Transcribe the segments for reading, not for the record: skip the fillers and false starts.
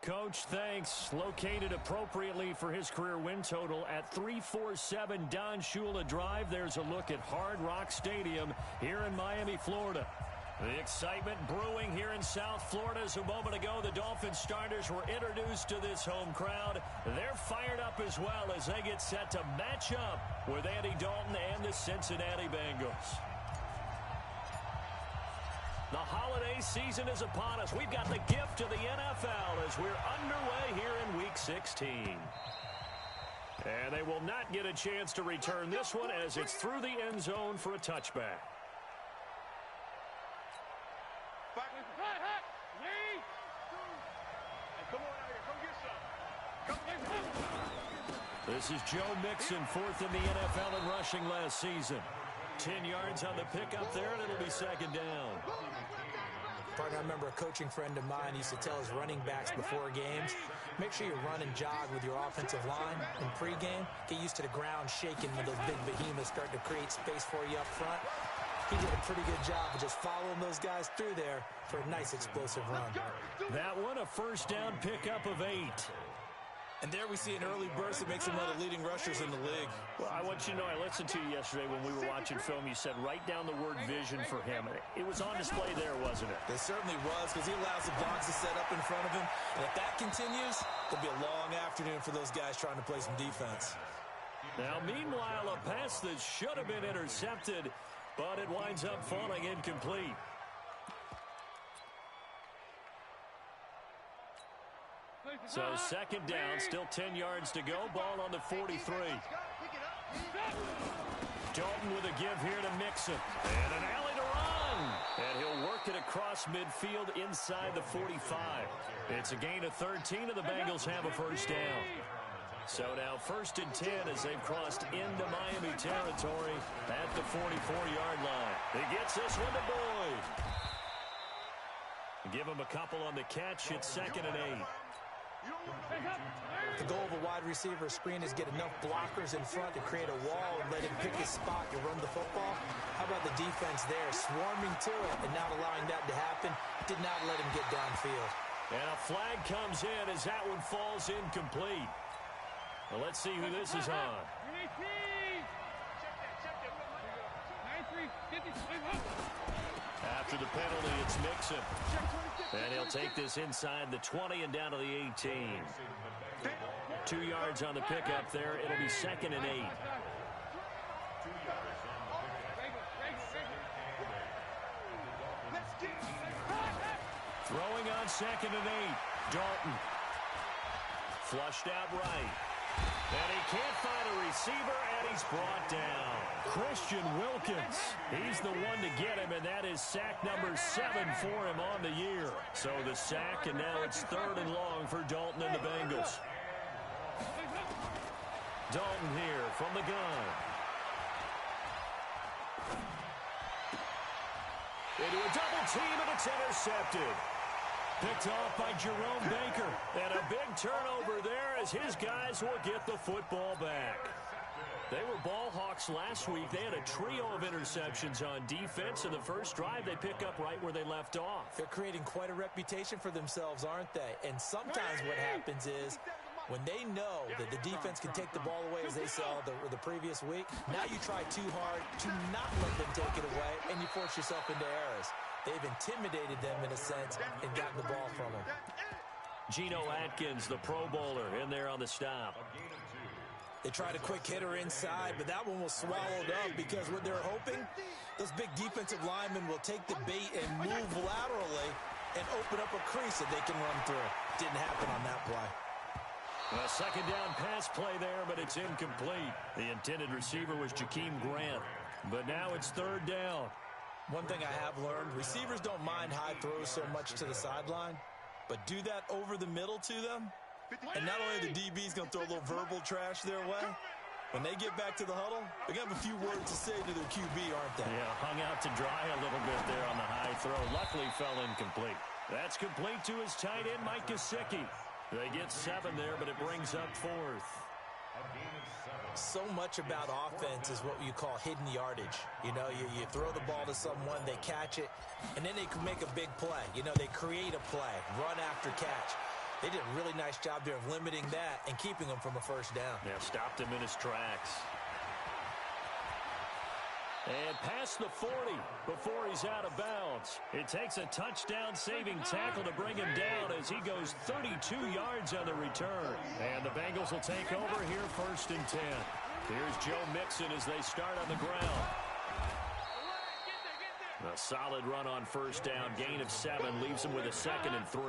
Coach, thanks. Located appropriately for his career win total at 347 Don Shula Drive. There's a look at Hard Rock Stadium here in Miami, Florida. The excitement brewing here in South Florida as a moment ago. The Dolphins starters were introduced to this home crowd. They're fired up as well as they get set to match up with Andy Dalton and the Cincinnati Bengals. The holiday season is upon us. We've got the gift of the NFL as we're underway here in Week 16. And they will not get a chance to return this one as it's through the end zone for a touchback. This is Joe Mixon, fourth in the NFL in rushing last season. 10 yards on the pickup there, and it'll be second down. Partner, I remember a coaching friend of mine used to tell his running backs before games, make sure you run and jog with your offensive line in pregame. Get used to the ground shaking when those big behemoths start to create space for you up front. He did a pretty good job of just following those guys through there for a nice explosive run. That one, a first down pickup of 8. And there we see an early burst that makes him one of the leading rushers in the league. Well, I want you to know, I listened to you yesterday when we were watching film. You said write down the word vision for him. It was on display there, wasn't it? It certainly was, because he allows the blocks to set up in front of him. And if that continues, it'll be a long afternoon for those guys trying to play some defense. Now, meanwhile, a pass that should have been intercepted, but it winds up falling incomplete. So second down, still 10 yards to go. Ball on the 43. Dalton with a give here to Mixon. And an alley to run. And he'll work it across midfield inside the 45. It's a gain of 13, and the Bengals have a first down. So now first and 10 as they've crossed into Miami territory at the 44-yard line. He gets this one to Boyd. Give him a couple on the catch. It's second and 8. The goal of a wide receiver screen is get enough blockers in front to create a wall and let him pick his spot to run the football. How about the defense there, swarming to it and not allowing that to happen? Did not let him get downfield. And a flag comes in as that one falls incomplete. Well, let's see who this is on. After the penalty, it's Mixon. And he'll take this inside the 20 and down to the 18. 2 yards on the pickup there. It'll be second and 8. Throwing on second and 8. Dalton. Flushed out right. And he can't find a receiver, and he's brought down. Christian Wilkins. He's the one to get him, and that is sack number 7 for him on the year. So the sack, and now it's third and long for Dalton and the Bengals. Dalton here from the gun. Into a double team, and it's intercepted. Picked off by Jerome Baker. And a big turnover there as his guys will get the football back. They were ball hawks last week. They had a trio of interceptions on defense. In the first drive, they pick up right where they left off. They're creating quite a reputation for themselves, aren't they? And sometimes what happens is when they know that the defense can take the ball away, as they saw the previous week, now you try too hard to not let them take it away, and you force yourself into errors. They've intimidated them in a sense and gotten the ball from them. Geno Atkins, the Pro Bowler, in there on the stop. They tried a quick hitter inside, but that one was swallowed up because what they're hoping, those big defensive linemen will take the bait and move laterally and open up a crease that they can run through. Didn't happen on that play. A second down pass play there, but it's incomplete. The intended receiver was Jakeem Grant, but now it's third down. One thing I have learned, receivers don't mind high throws so much to the sideline, but do that over the middle to them, and not only are the DBs going to throw a little verbal trash their way, when they get back to the huddle, they're going to have a few words to say to their QB, aren't they? Yeah, hung out to dry a little bit there on the high throw. Luckily fell incomplete. That's complete to his tight end, Mike Gesicki. They get 7 there, but it brings up 4th. So much about offense is what you call hidden yardage. You know, you throw the ball to someone, they catch it, and then they can make a big play. You know, they create a play, run after catch. They did a really nice job there of limiting that and keeping him from a first down. Yeah, stopped him in his tracks. And past the 40 before he's out of bounds. It takes a touchdown-saving tackle to bring him down as he goes 32 yards on the return. And the Bengals will take over here 1st and 10. Here's Joe Mixon as they start on the ground. A solid run on 1st down. Gain of 7 leaves him with a 2nd and 3.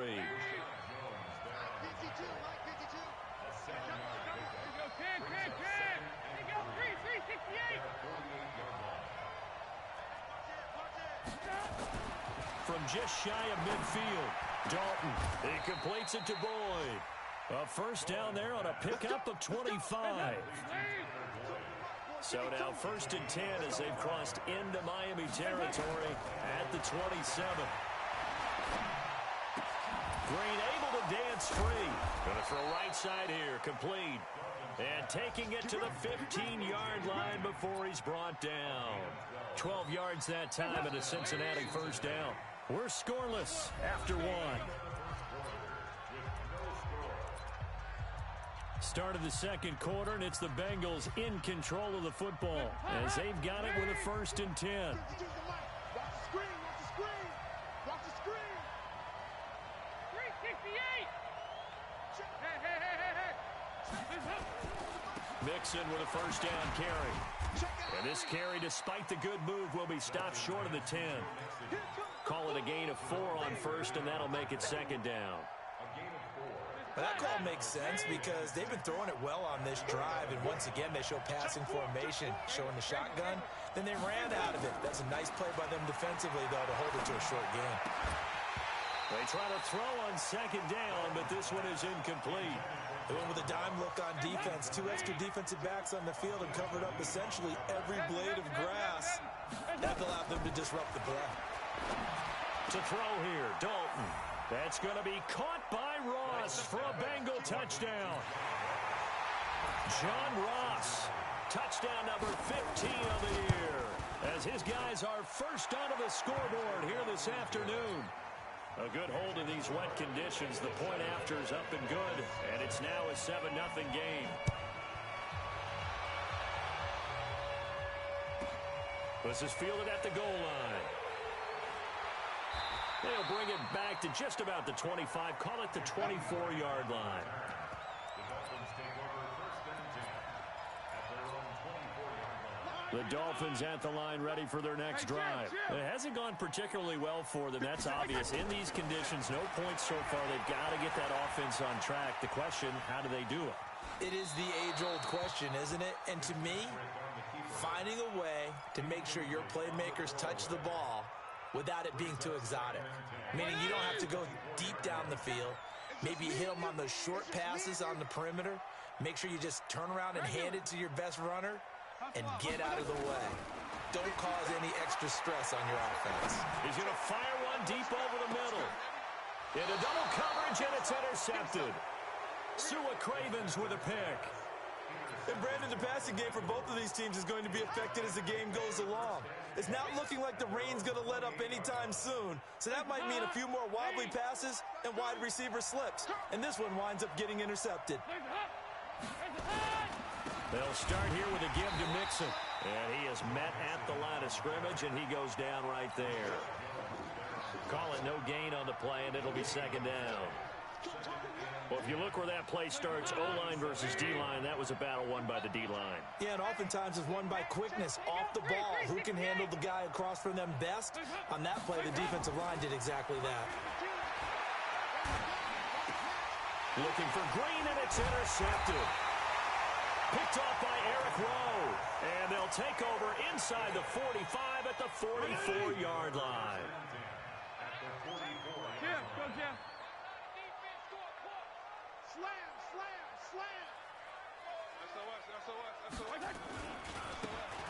From just shy of midfield, Dalton, he completes it to Boyd. A 1st down there on a pickup of 25. So now 1st and 10 as they've crossed into Miami territory at the 27. Green able to dance free. Going to throw right side here, complete. And taking it to the 15-yard line before he's brought down. 12 yards that time and a Cincinnati 1st down. We're scoreless after 1. Start of the 2nd quarter, and it's the Bengals in control of the football as they've got it with a 1st and 10. Mixon with a 1st down carry. And this carry, despite the good move, will be stopped short of the 10. Call it a gain of 4 on 1st, and that'll make it 2nd down. But that call makes sense because they've been throwing it well on this drive, and once again they show passing formation, showing the shotgun. Then they ran out of it. That's a nice play by them defensively, though, to hold it to a short game. They try to throw on 2nd down, but this one is incomplete. They went with a dime look on defense. 2 extra defensive backs on the field and covered up essentially every blade of grass. That allowed them to disrupt the play. To throw here, Dalton. That's going to be caught by Ross for a Bengal touchdown. John Ross, touchdown number 15 of the year, as his guys are first onto the scoreboard here this afternoon. A good hold in these wet conditions. The point after is up and good, and it's now a 7-0 game. This is fielded at the goal line. They'll bring it back to just about the 25. Call it the 24-yard line. The Dolphins at the line ready for their next drive. It hasn't gone particularly well for them. That's obvious. In these conditions, no points so far. They've got to get that offense on track. The question, how do they do it? It is the age-old question, isn't it? And to me, finding a way to make sure your playmakers touch the ball without it being too exotic. Meaning you don't have to go deep down the field. Maybe you hit them on those short passes on the perimeter. Make sure you just turn around and hand it to your best runner and get out of the way. Don't cause any extra stress on your offense. He's going to fire one deep over the middle. Into double coverage, and it's intercepted. Sua Cravens with a pick. And Brandon, the passing game for both of these teams is going to be affected as the game goes along. It's not looking like the rain's going to let up anytime soon. So that might mean a few more wobbly passes and wide receiver slips. And this one winds up getting intercepted. They'll start here with a give to Mixon. And he is met at the line of scrimmage, and he goes down right there. Call it no gain on the play, and it'll be 2nd down. Well, if you look where that play starts, O-line versus D-line, that was a battle won by the D-line. Yeah, and oftentimes it's won by quickness off the ball. Who can handle the guy across from them best? On that play, the defensive line did exactly that. Looking for Green, and it's intercepted. Picked off by Eric Rowe. And they'll take over inside the 45 at the 44-yard line. Jim, go Jim.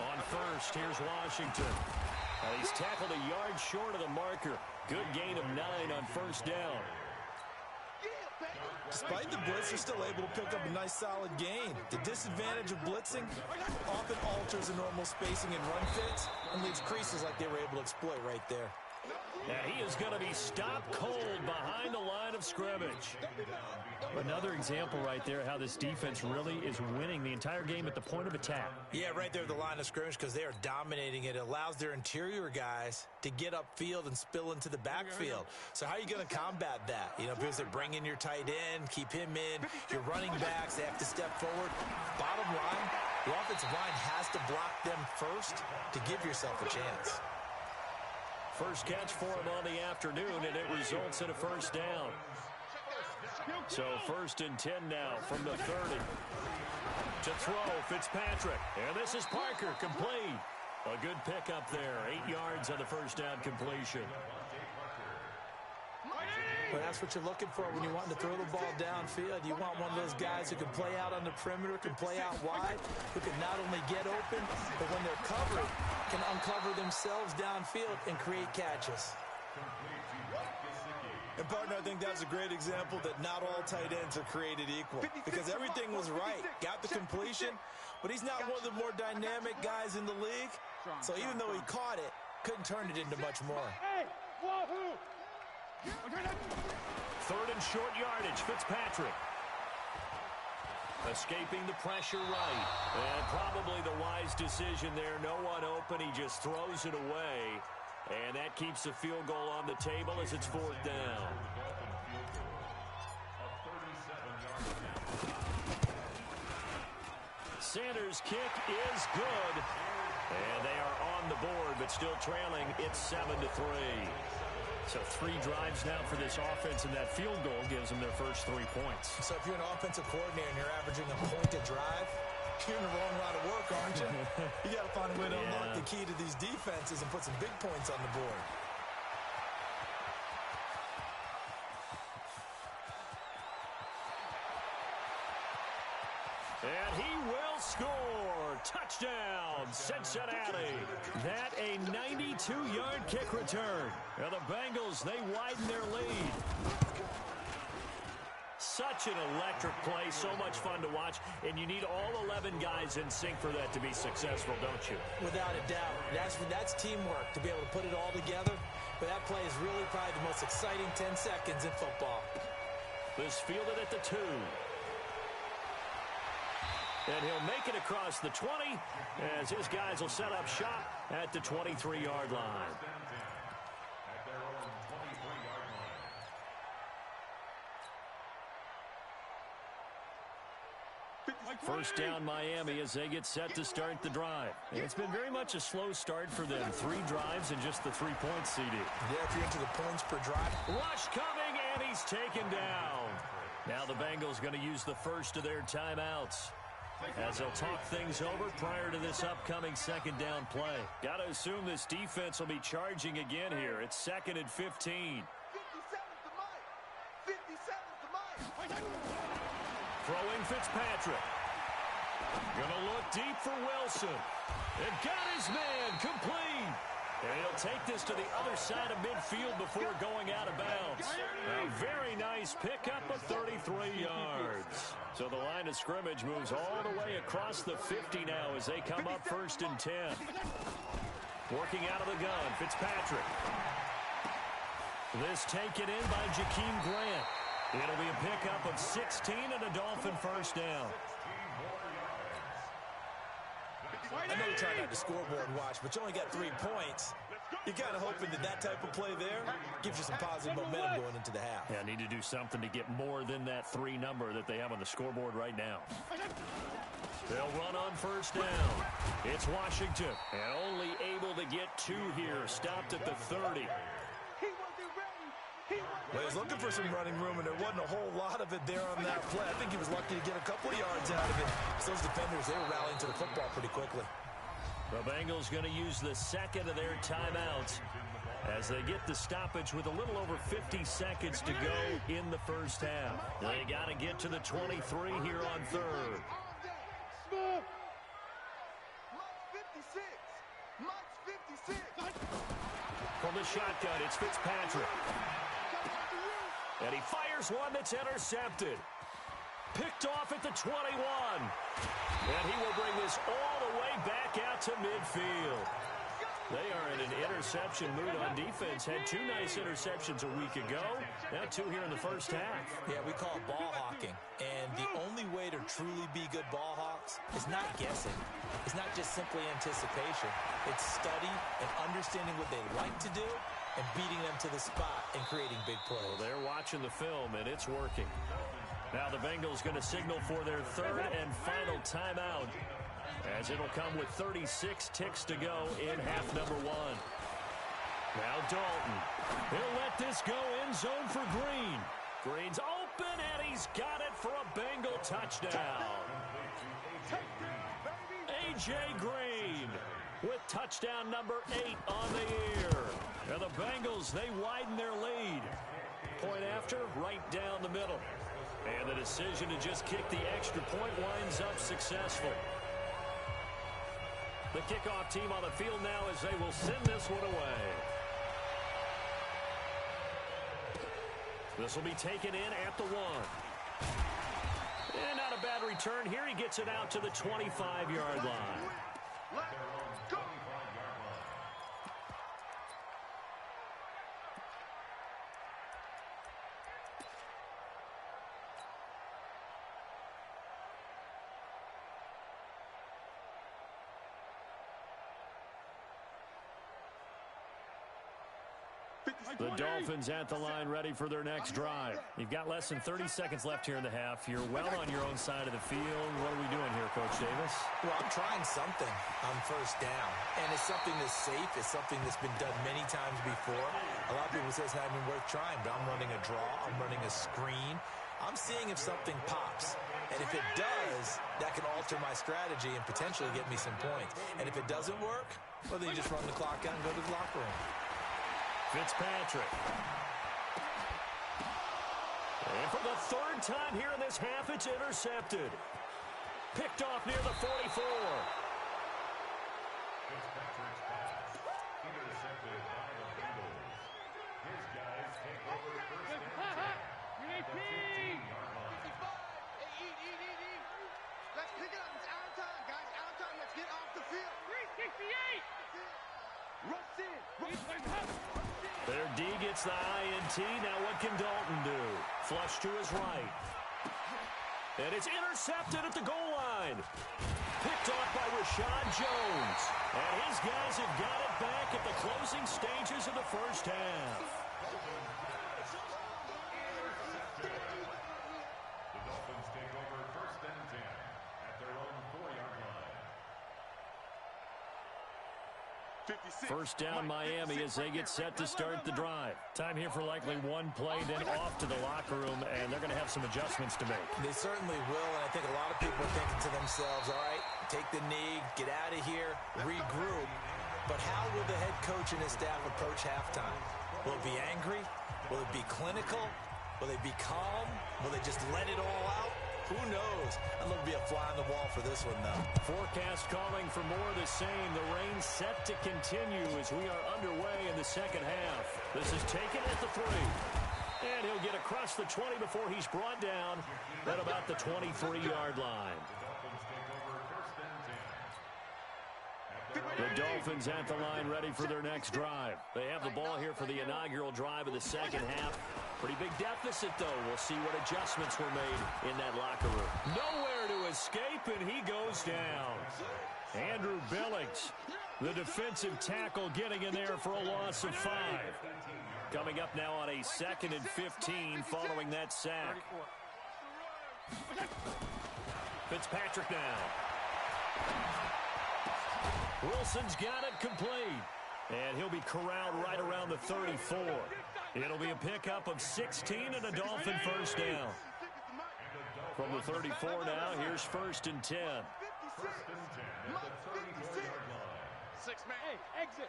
On 1st, here's Washington. He's tackled a yard short of the marker. Good gain of 9 on 1st down. Despite the blitz, they're still able to pick up a nice solid gain. The disadvantage of blitzing often alters the normal spacing and run fits and leaves creases like they were able to exploit right there. Now he is going to be stopped cold behind the line of of scrimmage. Another example right there how this defense really is winning the entire game at the point of attack. Yeah, right there at the line of scrimmage because they are dominating it. It allows their interior guys to get upfield and spill into the backfield. So how are you going to combat that? You know, because they bring in your tight end, keep him in. Your running backs, they have to step forward. Bottom line, the offensive line has to block them first to give yourself a chance. First catch for him on the afternoon, and it results in a first down. So 1st and 10 now from the 30. To throw, Fitzpatrick. And this is Parker, complete. A good pickup there. 8 yards on the first down completion. Well, that's what you're looking for when you want to throw the ball downfield. You want one of those guys who can play out on the perimeter, can play out wide, who can not only get open, but when they're covered, can uncover themselves downfield and create catches. And, partner, I think that's a great example that not all tight ends are created equal because everything was right. Got the completion, but he's not one of the more dynamic guys in the league. So even though he caught it, couldn't turn it into much more. 3rd and short yardage, Fitzpatrick. Escaping the pressure right. And probably the wise decision there. No one open. He just throws it away. And that keeps the field goal on the table as it's 4th down. Sanders' kick is good. And they are on the board, but still trailing. It's 7-3. So 3 drives now for this offense, and that field goal gives them their first 3 points. So if you're an offensive coordinator and you're averaging a point a drive, you're in the wrong line of work, aren't you? You got to find a way to unlock the key to these defenses and put some big points on the board. And he will score. Touchdown, Cincinnati. That a 92-yard kick return. And the Bengals, they widen their lead. Such an electric play, so much fun to watch, and you need all 11 guys in sync for that to be successful, don't you? Without a doubt. That's teamwork to be able to put it all together. But that play is really probably the most exciting 10 seconds in football. This fielded at the 2. And he'll make it across the 20 as his guys will set up shop at the 23-yard line. First down Miami as they get set to start the drive. It's been very much a slow start for them. 3 drives and just the 3 points, CD. Yeah, if you're into the points per drive. Rush coming, and he's taken down. Now the Bengals going to use the first of their timeouts as they'll talk things over prior to this upcoming 2nd down play. Got to assume this defense will be charging again here. It's 2nd and 15. Throwing Fitzpatrick. Gonna look deep for Wilson. And got his man complete. And he'll take this to the other side of midfield before going out of bounds. A very nice pickup of 33 yards. So the line of scrimmage moves all the way across the 50 now as they come up 1st and 10. Working out of the gun, Fitzpatrick. This taken in by Jakeem Grant. It'll be a pickup of 16 and a Dolphin first down. I know you're trying not to scoreboard watch, but you only got 3 points. You're kind of hoping that type of play there gives you some positive momentum going into the half. Yeah, need to do something to get more than that 3 number that they have on the scoreboard right now. They'll run on first down. It's Washington, and only able to get 2 here. Stopped at the 30. Well, he was looking for some running room, and there wasn't a whole lot of it there on that play. I think he was lucky to get a couple of yards out of it. So those defenders, they were rallying to the football pretty quickly. The Bengals going to use the 2nd of their timeouts as they get the stoppage with a little over 50 seconds to go in the first half. They got to get to the 23 here on 3rd. From the shotgun, it's Fitzpatrick. And he fires one that's intercepted. Picked off at the 21. And he will bring this all the way back out to midfield. They are in an interception mood on defense. Had 2 nice interceptions a week ago. Now 2 here in the first half. Yeah, we call it ball hawking. And the only way to truly be good ball hawks is not guessing. It's not just simply anticipation. It's study and understanding what they like to do and beating them to the spot and creating big plays. Well, they're watching the film, and it's working. Now the Bengals going to signal for their 3rd and final timeout, as it'll come with 36 ticks to go in half number 1. Now Dalton. He'll let this go in zone for Green. Green's open, and he's got it for a Bengal touchdown. A.J. Green with touchdown number 8 on the year. And the Bengals, they widen their lead. Point after, right down the middle. And the decision to just kick the extra point winds up successful. The kickoff team on the field now as they will send this one away. This will be taken in at the 1. And not a bad return here. He gets it out to the 25-yard line. The Dolphins at the line ready for their next drive. You've got less than 30 seconds left here in the half. You're well on your own side of the field. What are we doing here, Coach Davis? Well, I'm trying something on first down. And it's something that's safe. It's something that's been done many times before. A lot of people say it's not even worth trying, but I'm running a draw. I'm running a screen. I'm seeing if something pops. And if it does, that can alter my strategy and potentially get me some points. And if it doesn't work, well, then you just run the clock out and go to the locker room. Fitzpatrick. And for the 3rd time here in this half, it's intercepted. Picked off near the 44. Fitzpatrick's pass intercepted by the Bengals. His guys take over first and 10 at the 15-yard line. Eat. Let's pick it up. It's our time, guys. Our time. Let's get off the field. 368. Rush in. Their D gets the INT. Now what can Dalton do? Flush to his right. And it's intercepted at the goal line. Picked off by Rashad Jones. And his guys have got it back at the closing stages of the first half. The Dolphins take over first and 10 at their own 4-yard line. First down Miami as they get set to start the drive. Time here for likely one play, then off to the locker room, and they're going to have some adjustments to make. They certainly will, and I think a lot of people are thinking to themselves, all right, take the knee, get out of here, regroup. But how will the head coach and his staff approach halftime? Will it be angry? Will it be clinical? Will they be calm? Will they just let it all out? Who knows? I'd love to be a fly on the wall for this one, though. Forecast calling for more of the same. The rain set to continue as we are underway in the second half. This is taken at the 3. And he'll get across the 20 before he's brought down at about the 23-yard line. The Dolphins at the line ready for their next drive. They have the ball here for the inaugural drive of the second half. Pretty big deficit, though. We'll see what adjustments were made in that locker room. Nowhere to escape, and he goes down. Andrew Billings, the defensive tackle, getting in there for a loss of 5. Coming up now on a 2nd and 15 following that sack. Fitzpatrick now. Wilson's got it complete. And he'll be corralled right around the 34. It'll be a pickup of 16 and a Dolphin first down. From the 34 now, here's 1st and 10. First and 10 at the 34-yard line. 6-man. Exit.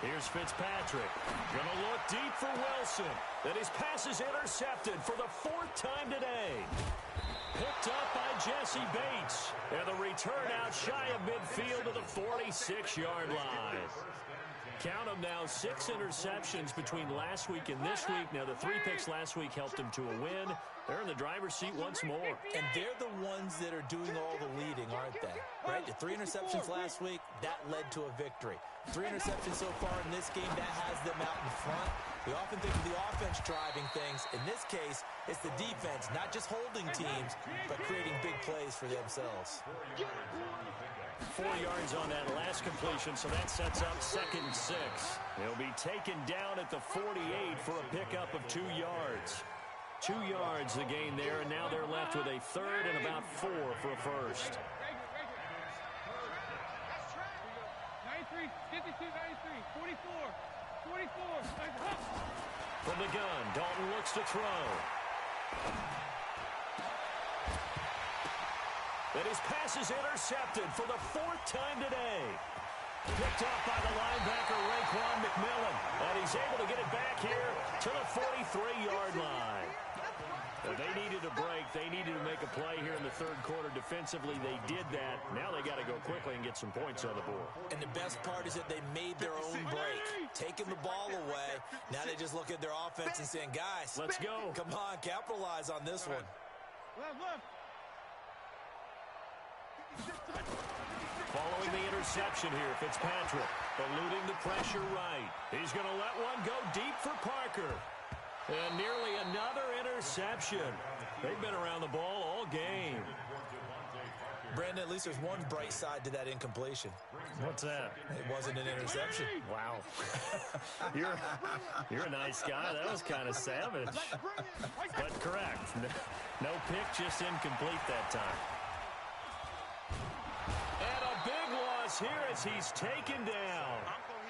Here's Fitzpatrick. Gonna look deep for Wilson. Then his pass is intercepted for the 4th time today. Picked up by Jesse Bates. And the return out shy of midfield to the 46-yard line. Count them now, 6 interceptions between last week and this week. Now, the 3 picks last week helped them to a win. They're in the driver's seat once more. And they're the ones that are doing all the leading, aren't they? Right? The 3 interceptions last week, that led to a victory. 3 interceptions so far in this game, that has them out in front. We often think of the offense driving things. In this case, it's the defense, not just holding teams, but creating big plays for themselves. 4 yards on that last completion, so that sets up 2nd and 6. They'll be taken down at the 48 for a pickup of 2 yards. 2 yards the gain there, and now they're left with a 3rd and about 4 for a first. 93, 52, 93, 44, 44. From the gun, Dalton looks to throw. And his pass is intercepted for the 4th time today. Picked off by the linebacker, Raekwon McMillan. And he's able to get it back here to the 43-yard line. Well, they needed a break. They needed to make a play here in the 3rd quarter. Defensively, they did that. Now they got to go quickly and get some points on the board. And the best part is that they made their own break, taking the ball away. Now they just look at their offense and saying, guys, let's go. Come on, capitalize on this one. Left. Following the interception here, Fitzpatrick eluding the pressure right. He's going to let one go deep for Parker. And nearly another interception. They've been around the ball all game. Brandon, at least there's one bright side to that incompletion. What's that? It wasn't an interception. Wow. You're a nice guy. That was kind of savage. But correct. No pick, just incomplete that time. And a big loss here as he's taken down.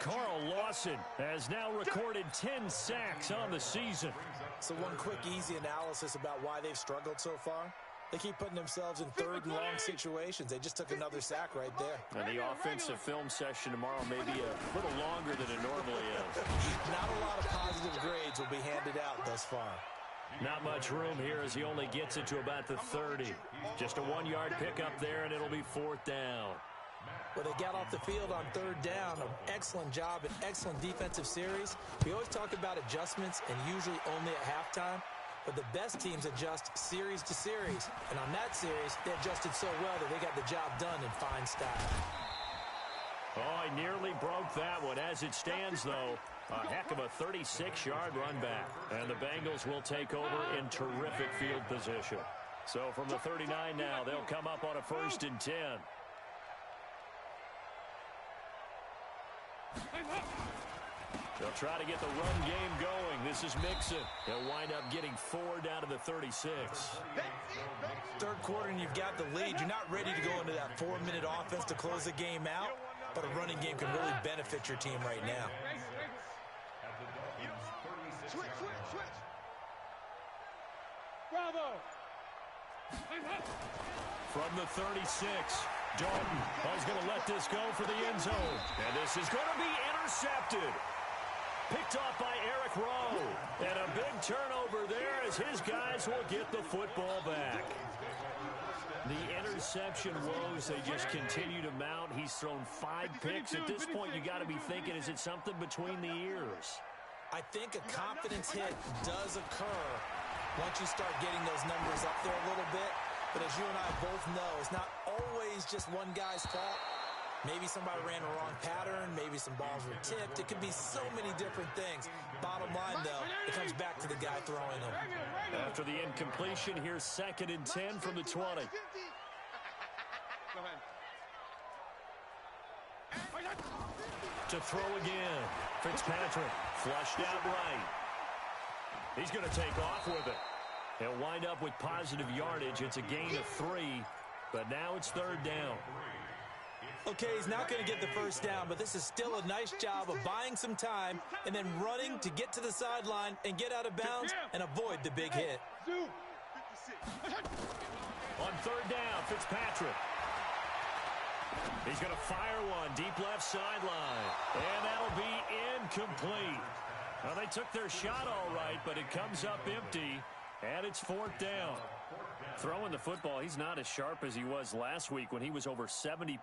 Carl Lawson has now recorded 10 sacks on the season. So one quick, easy analysis about why they've struggled so far. They keep putting themselves in 3rd and long situations. They just took another sack right there. And the offensive film session tomorrow may be a little longer than it normally is. Not a lot of positive grades will be handed out thus far. Not much room here as he only gets it to about the 30. Just a 1-yard pickup there, and it'll be 4th down. Well, they got off the field on 3rd down. An excellent job, an excellent defensive series. We always talk about adjustments and usually only at halftime. But the best teams adjust series to series. And on that series, they adjusted so well that they got the job done in fine style. Oh, he nearly broke that one. As it stands, though, a heck of a 36-yard run back. And the Bengals will take over in terrific field position. So from the 39 now, they'll come up on a 1st and 10. They'll try to get the run game going. This is Mixon. They'll wind up getting 4 down to the 36. 3rd quarter and you've got the lead. You're not ready to go into that 4-minute offense to close the game out, but a running game can really benefit your team right now. Switch. Bravo. From the 36, Dalton is going to let this go for the end zone. And this is going to be intercepted. Picked off by Eric Rowe. And a big turnover there as his guys will get the football back. The interception woes, they just continue to mount. He's thrown 5 picks. At this point, you got to be thinking, is it something between the ears? I think a confidence hit does occur once you start getting those numbers up there a little bit. But as you and I both know, it's not always just one guy's fault. Maybe somebody ran a wrong pattern. Maybe some balls were tipped. It could be so many different things. Bottom line, though, it comes back to the guy throwing them. After the incompletion, here's 2nd and 10 from the 20. To throw again. Fitzpatrick flushed out right. He's going to take off with it. He'll wind up with positive yardage. It's a gain of 3, but now it's 3rd down. Okay, he's not going to get the 1st down, but this is still a nice job of buying some time and then running to get to the sideline and get out of bounds and avoid the big hit. On 3rd down, Fitzpatrick. He's going to fire one deep left sideline, and that'll be incomplete. Well, they took their shot all right, but it comes up empty, and it's 4th down. Throwing the football, he's not as sharp as he was last week when he was over 70%.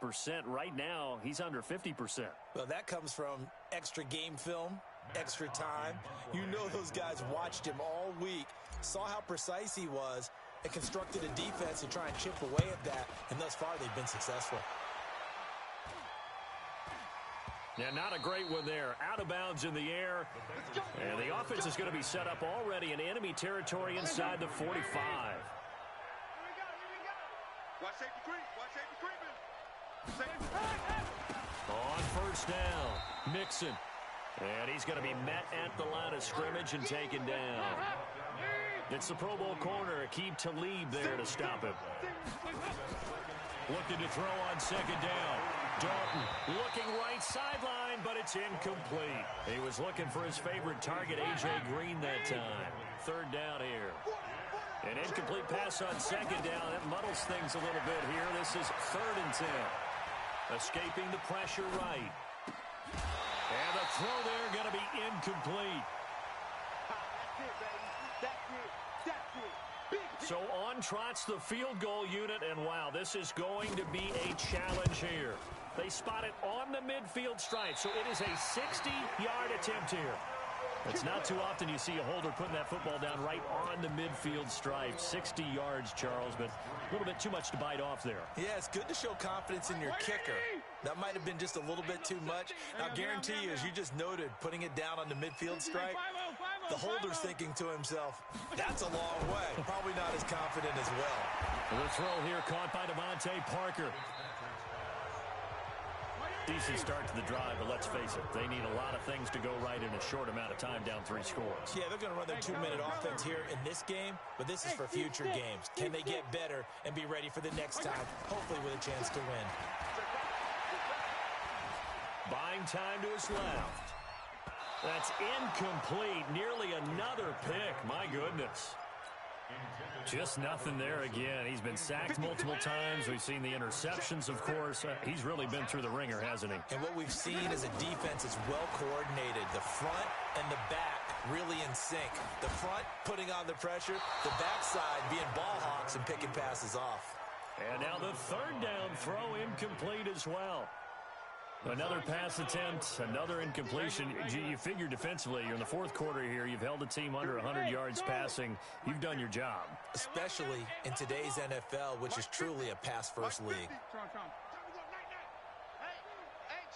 Right now, he's under 50%. Well, that comes from extra game film, extra time. You know those guys watched him all week, saw how precise he was, and constructed a defense to try and chip away at that, and thus far they've been successful. Yeah, not a great one there. Out of bounds in the air. And the offense is going to be set up already in enemy territory inside the 45. Watch safety creep. Watch safety creeping. On first down, Mixon. And he's going to be met at the line of scrimmage and taken down. It's the Pro Bowl corner, Aqib Talib there to stop him. Looking to throw on second down. Dalton looking right sideline, but it's incomplete. He was looking for his favorite target, A.J. Green, that time. Third down here. An incomplete pass on second down. That muddles things a little bit here. This is 3rd and 10. Escaping the pressure right. And the throw there going to be incomplete. That's it, baby. That's it. That's it. So on trots the field goal unit, and wow, this is going to be a challenge here. They spot it on the midfield stripe, so it is a 60-yard attempt here. It's not too often you see a holder putting that football down right on the midfield stripe. 60 yards, Charles, but a little bit too much to bite off there. Yeah, it's good to show confidence in your kicker. That might have been just a little bit too much. I'll guarantee you, as you just noted, putting it down on the midfield stripe, the holder's thinking to himself, that's a long way. Probably not as confident as well. The throw here caught by Devontae Parker. Decent start to the drive, but let's face it, they need a lot of things to go right in a short amount of time, down 3 scores. Yeah, they're going to run their 2-minute offense here in this game, but this is for future games. Can they get better and be ready for the next time, hopefully with a chance to win? Buying time to his left. That's incomplete. Nearly another pick. My goodness. Just nothing there again. He's been sacked multiple times. We've seen the interceptions, of course. He's really been through the ringer, hasn't he? And what we've seen is a defense that's well coordinated. The front and the back really in sync. The front putting on the pressure, the backside being ball hawks and picking passes off. And now the 3rd down throw incomplete as well. Another pass attempt, another incompletion. You figure defensively, you're in the 4th quarter here. You've held a team under 100 yards passing. You've done your job. Especially in today's NFL, which is truly a pass-first league. Hey,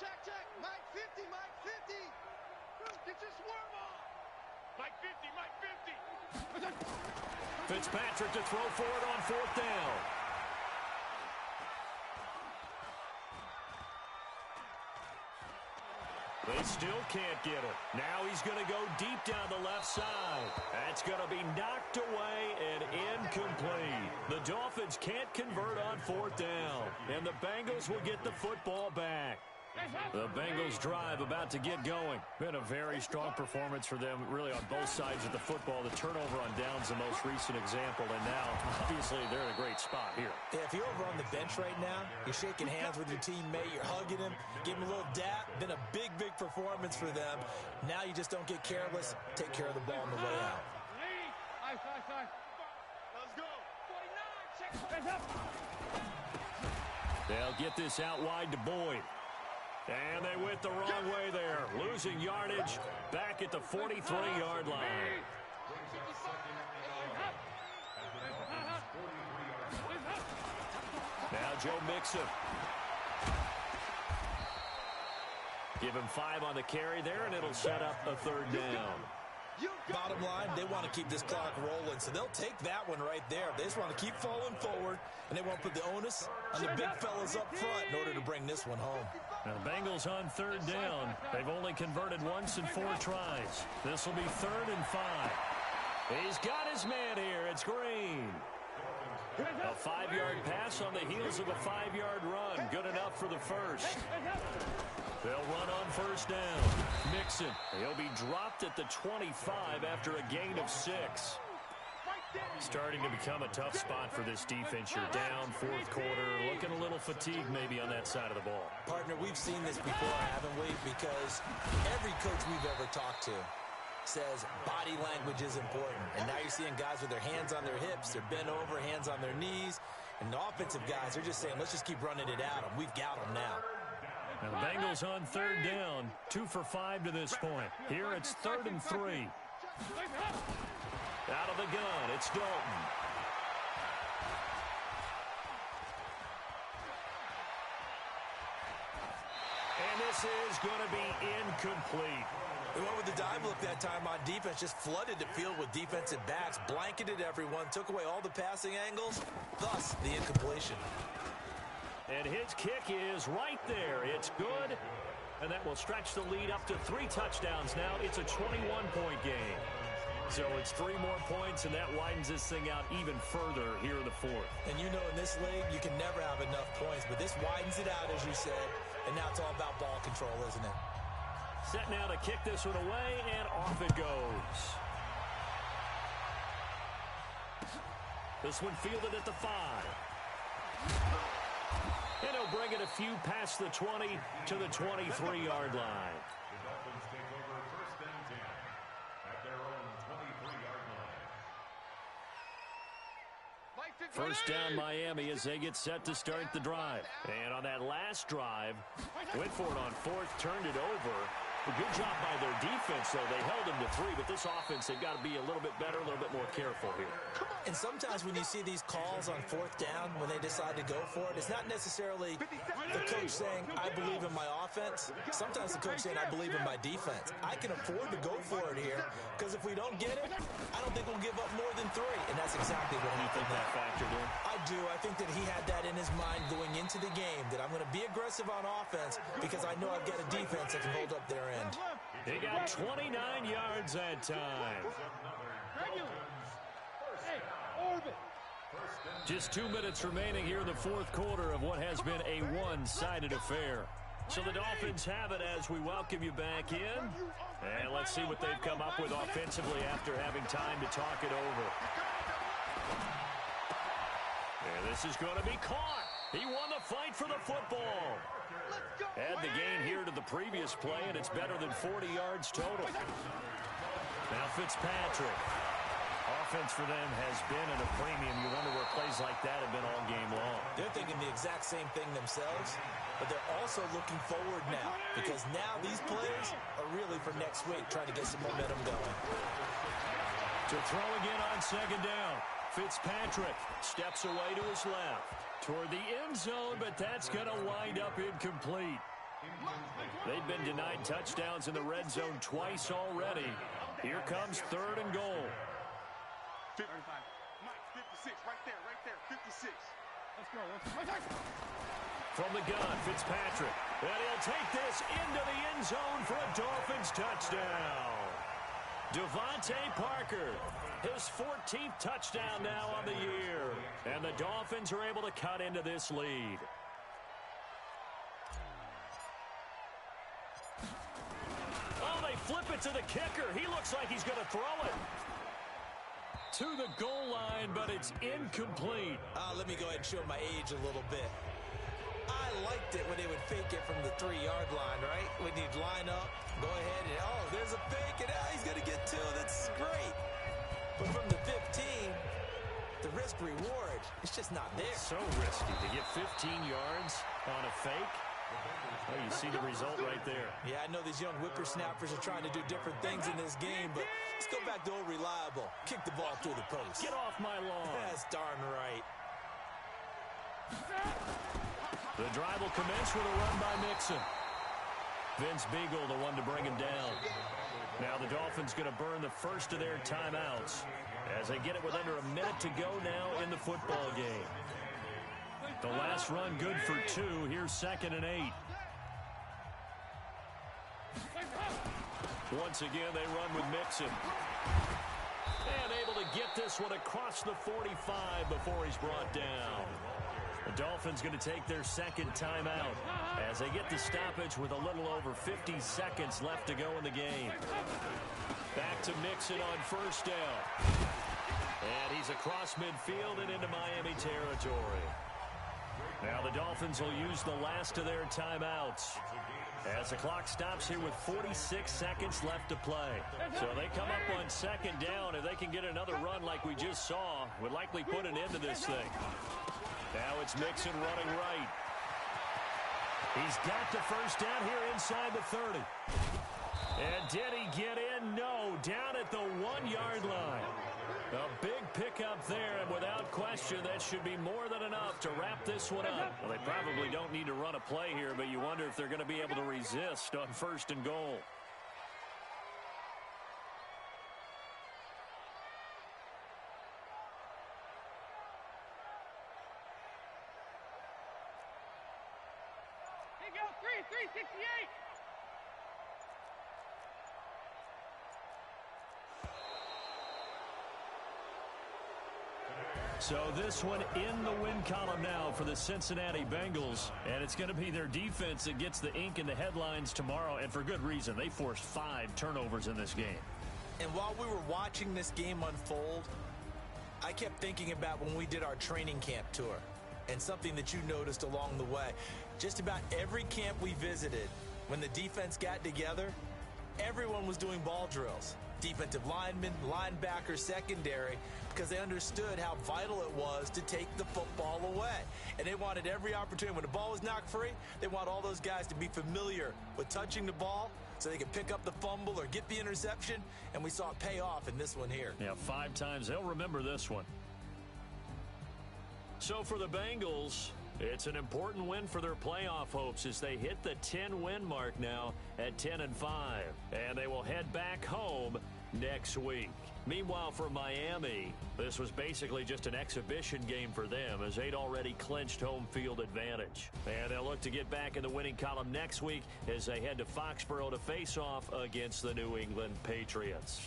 check. Mike 50, Mike 50. Get your swerve on. Mike 50, Mike 50. Fitzpatrick to throw for it on 4th down. They still can't get it. Now he's going to go deep down the left side. That's going to be knocked away and incomplete. The Dolphins can't convert on 4th down, and the Bengals will get the football back. The Bengals drive about to get going. Been a very strong performance for them, really on both sides of the football. The turnover on downs the most recent example, and now, obviously, they're in a great spot here. Yeah, if you're over on the bench right now, you're shaking hands with your teammate, you're hugging him, giving him a little dap. Been a big performance for them. Now you just don't get careless. Take care of the ball on the way out. Let's go. 49, They'll get this out wide to Boyd. And they went the wrong way there. Losing yardage back at the 43-yard line. Now Joe Mixon. Give him 5 on the carry there, and it'll set up a 3rd down. Bottom line, they want to keep this clock rolling, so they'll take that one right there. They just want to keep falling forward, and they won't put the onus on the big fellas up front in order to bring this one home. Now the Bengals on 3rd down. They've only converted once in 4 tries. This will be 3rd and 5. He's got his man here. It's Green. A 5-yard pass on the heels of a 5-yard run. Good enough for the first. They'll run on 1st down. Mixon. He'll be dropped at the 25 after a gain of 6. Starting to become a tough spot for this defense. You're down 4th quarter. Looking a little fatigued maybe on that side of the ball. Partner, we've seen this before, haven't we? Because every coach we've ever talked to, says body language is important. And now you're seeing guys with their hands on their hips, they're bent over, hands on their knees. And the offensive guys are just saying, let's just keep running it at them. We've got them now. Now the Bengals on third down, 2 for 5 to this point. Here it's 3rd and 3. Out of the gun, it's Dalton. And this is going to be incomplete. They went with the dive look that time on defense, just flooded the field with defensive backs, blanketed everyone, took away all the passing angles, thus the incompletion. And his kick is right there. It's good, and that will stretch the lead up to 3 touchdowns now. It's a 21-point game. So it's 3 more points, and that widens this thing out even further here in the 4th. And you know in this league, you can never have enough points, but this widens it out, as you said, and now it's all about ball control, isn't it? Set now to kick this one away, and off it goes. This one fielded at the 5. And he'll bring it a few past the 20 to the 23-yard line. The Dolphins take over 1st and 10 at their own 23-yard line. First down Miami as they get set to start the drive. And on that last drive, went for it on 4th, turned it over. A good job by their defense, though. They held them to 3, but this offense, they've got to be a little bit better, a little bit more careful here. And sometimes when you see these calls on 4th down, when they decide to go for it, it's not necessarily the coach saying, I believe in my offense. Sometimes the coach saying, I believe in my defense. I can afford to go for it here, because if we don't get it, I don't think we'll give up more than 3. And that's exactly what You think that factored in? I do. I think that he had that in his mind going into the game, that I'm going to be aggressive on offense because I know I've got a defense that can hold up their end. He got 29 yards that time. Just 2 minutes remaining here in the 4th quarter of what has been a one-sided affair. So the Dolphins have it as we welcome you back in. And let's see what they've come up with offensively after having time to talk it over. And this is going to be caught. He won the fight for the football. Add the gain here to the previous play, and it's better than 40 yards total. Now Fitzpatrick. Offense for them has been at a premium. You wonder where plays like that have been all game long. They're thinking the exact same thing themselves, but they're also looking forward now because now these plays are really for next week, trying to get some momentum going. To throw again on 2nd down. Fitzpatrick steps away to his left toward the end zone, but that's going to wind up incomplete. They've been denied touchdowns in the red zone twice already. Here comes 3rd and goal. 56, right there, 56. Let's go. From the gun, Fitzpatrick. And he'll take this into the end zone for a Dolphins touchdown. Devontae Parker, his 14th touchdown now on the year. And the Dolphins are able to cut into this lead. Oh, they flip it to the kicker. He looks like he's going to throw it to the goal line, but it's incomplete. Let me go ahead and show my age a little bit. I liked it when they would fake it from the 3-yard line, right? When you'd line up, go ahead, and there's a fake, and he's going to get 2. That's great. But from the 15, the risk-reward, it's just not there. So risky to get 15 yards on a fake. Well, you see the result right there. Yeah, I know these young whippersnappers are trying to do different things in this game, but let's go back to old reliable. Kick the ball through the post. Get off my lawn. That's darn right. The drive will commence with a run by Mixon. Vince Beagle, the one to bring him down. Now the Dolphins going to burn the first of their timeouts as they get it with under a minute to go now in the football game. The last run good for 2. Here's 2nd and 8. Once again, they run with Mixon. And able to get this one across the 45 before he's brought down. The Dolphins going to take their 2nd timeout as they get the stoppage with a little over 50 seconds left to go in the game. Back to Mixon on 1st down. And he's across midfield and into Miami territory. Now the Dolphins will use the last of their timeouts as the clock stops here with 46 seconds left to play. So they come up on second down. If they can get another run like we just saw, would likely put an end to this thing. Now it's Mixon running right. He's got the first down here inside the 30. And did he get in? No, down at the 1-yard line. A big pickup there, and without question, that should be more than enough to wrap this one up. Well, they probably don't need to run a play here, but you wonder if they're going to be able to resist on 1st and goal. Here you go, 368. So this one in the win column now for the Cincinnati Bengals, and it's going to be their defense that gets the ink in the headlines tomorrow, and for good reason. They forced 5 turnovers in this game. And while we were watching this game unfold, I kept thinking about when we did our training camp tour, and something that you noticed along the way. Just about every camp we visited, when the defense got together, everyone was doing ball drills. Defensive linemen, linebackers, secondary, because they understood how vital it was to take the football away. And they wanted every opportunity. When the ball was knocked free, they want all those guys to be familiar with touching the ball so they can pick up the fumble or get the interception. And we saw it pay off in this one here. Yeah, 5 times. They'll remember this one. So for the Bengals, it's an important win for their playoff hopes as they hit the 10-win mark now at 10-5. And they will head back home next week. Meanwhile, for Miami, this was basically just an exhibition game for them as they'd already clinched home field advantage. And they'll look to get back in the winning column next week as they head to Foxborough to face off against the New England Patriots.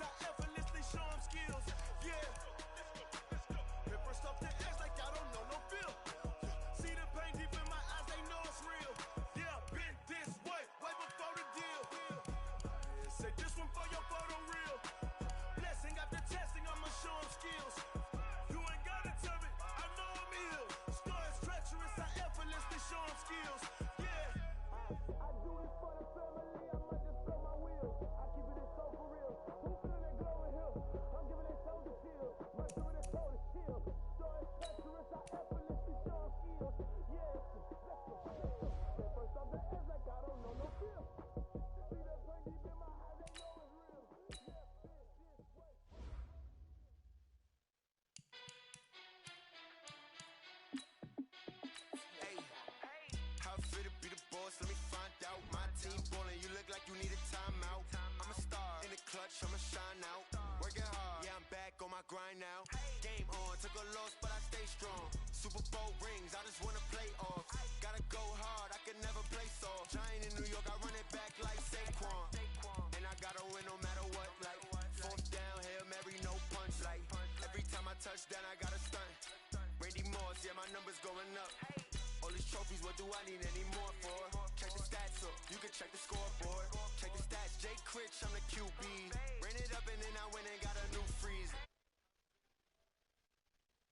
I effortlessly show them skills. Yeah. Hit first off the edge like I don't know else, let me find out. My team ballin', you look like you need a timeout. I'm a star, in the clutch, I'ma shine out. Working hard, yeah, I'm back on my grind now. Game on, took a loss, but I stay strong. Super Bowl rings, I just wanna play off. Gotta go hard, I can never play soft. Giant in New York, I run it back like Saquon. And I gotta win no matter what, like fourth down, Hail Mary, no punch. Like every time I touch down, I gotta stunt. Randy Moss, yeah, my numbers going up. All these trophies, what do I need any more for? Check the stats up, you can check the scoreboard. Check the stats, Jay Critch, I'm the QB. Ran it up and then I went and got a new